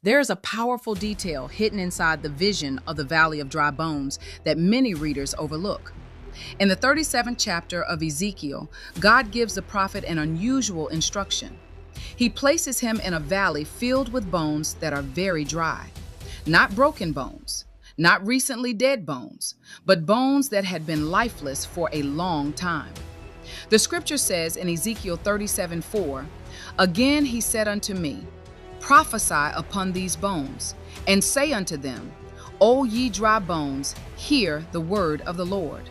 There is a powerful detail hidden inside the vision of the Valley of Dry Bones that many readers overlook. In the 37th chapter of Ezekiel, God gives the prophet an unusual instruction. He places him in a valley filled with bones that are very dry. Not broken bones, not recently dead bones, but bones that had been lifeless for a long time. The scripture says in Ezekiel 37:4, "Again he said unto me, Prophesy upon these bones, and say unto them, O ye dry bones, hear the word of the Lord."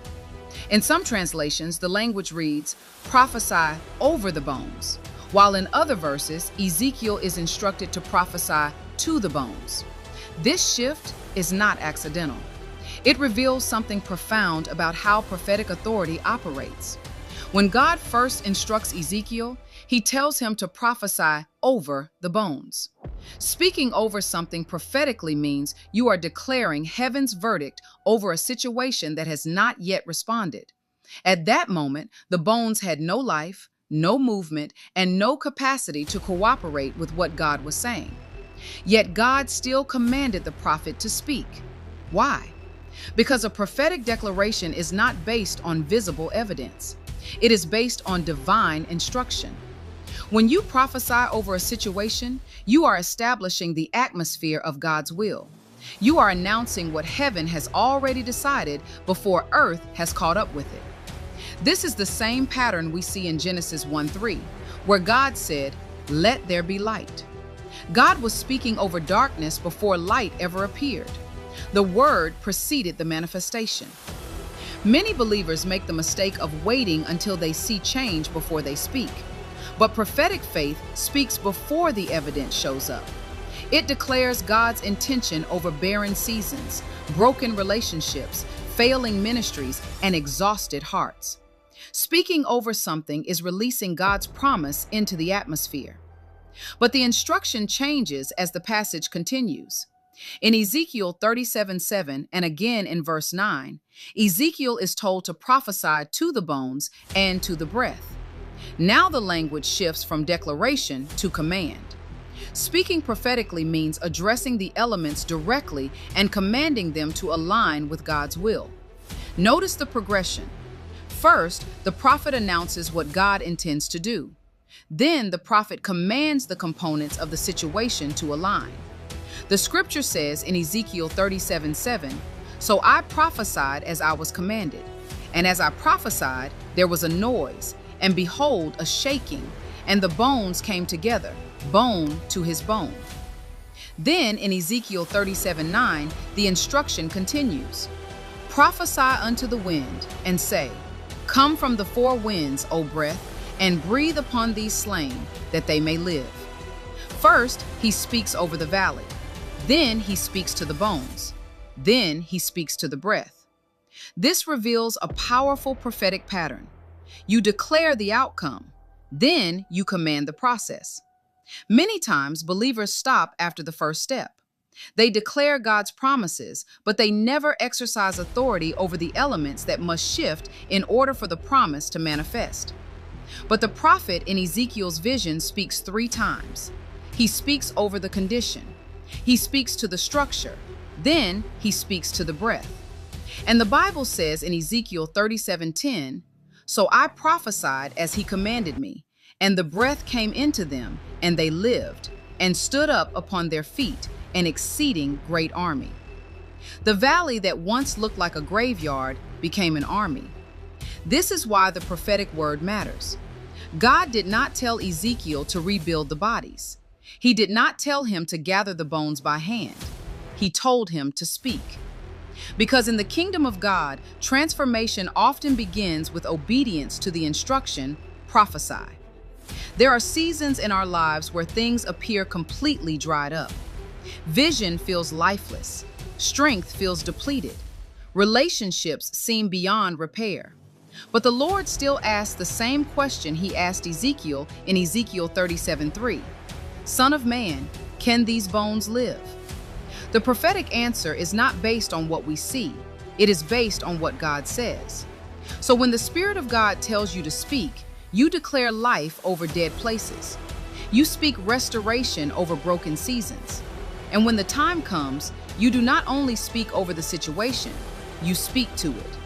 In some translations, the language reads, "Prophesy over the bones," while in other verses, Ezekiel is instructed to prophesy to the bones. This shift is not accidental. It reveals something profound about how prophetic authority operates. When God first instructs Ezekiel, he tells him to prophesy over the bones. Speaking over something prophetically means you are declaring heaven's verdict over a situation that has not yet responded. At that moment, the bones had no life, no movement, and no capacity to cooperate with what God was saying. Yet God still commanded the prophet to speak. Why? Because a prophetic declaration is not based on visible evidence. It is based on divine instruction. When you prophesy over a situation, you are establishing the atmosphere of God's will. You are announcing what heaven has already decided before earth has caught up with it. This is the same pattern we see in Genesis 1:3, where God said, "Let there be light." God was speaking over darkness before light ever appeared. The word preceded the manifestation. Many believers make the mistake of waiting until they see change before they speak. But prophetic faith speaks before the evidence shows up. It declares God's intention over barren seasons, broken relationships, failing ministries, and exhausted hearts. Speaking over something is releasing God's promise into the atmosphere. But the instruction changes as the passage continues. In Ezekiel 37:7 and again in verse 9, Ezekiel is told to prophesy to the bones and to the breath. Now the language shifts from declaration to command. Speaking prophetically means addressing the elements directly and commanding them to align with God's will. Notice the progression. First, the prophet announces what God intends to do. Then the prophet commands the components of the situation to align. The scripture says in Ezekiel 37:7, "So I prophesied as I was commanded. And as I prophesied, there was a noise, and behold, a shaking, and the bones came together, bone to his bone." Then in Ezekiel 37:9, the instruction continues. "Prophesy unto the wind, and say, Come from the four winds, O breath, and breathe upon these slain, that they may live." First, he speaks over the valley. Then he speaks to the bones. Then he speaks to the breath. This reveals a powerful prophetic pattern. You declare the outcome. Then you command the process. Many times, believers stop after the first step. They declare God's promises, but they never exercise authority over the elements that must shift in order for the promise to manifest. But the prophet in Ezekiel's vision speaks 3 times. He speaks over the condition. He speaks to the structure. Then he speaks to the breath. And the Bible says in Ezekiel 37:10, "So I prophesied as he commanded me, and the breath came into them, and they lived, and stood up upon their feet, an exceeding great army." The valley that once looked like a graveyard became an army. This is why the prophetic word matters. God did not tell Ezekiel to rebuild the bodies. He did not tell him to gather the bones by hand. He told him to speak. Because in the kingdom of God, transformation often begins with obedience to the instruction, prophesy. There are seasons in our lives where things appear completely dried up. Vision feels lifeless. Strength feels depleted. Relationships seem beyond repair. But the Lord still asks the same question he asked Ezekiel in Ezekiel 37:3. "Son of man, can these bones live?" The prophetic answer is not based on what we see. It is based on what God says. So when the Spirit of God tells you to speak, you declare life over dead places. You speak restoration over broken seasons. And when the time comes, you do not only speak over the situation, you speak to it.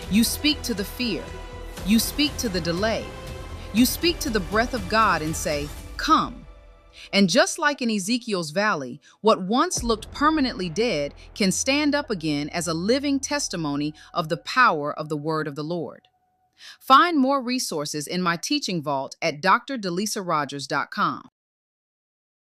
You speak to the fear. You speak to the delay. You speak to the breath of God and say, "Come." And just like in Ezekiel's valley, what once looked permanently dead can stand up again as a living testimony of the power of the word of the Lord. Find more resources in my teaching vault at drDelisaRodgers.com.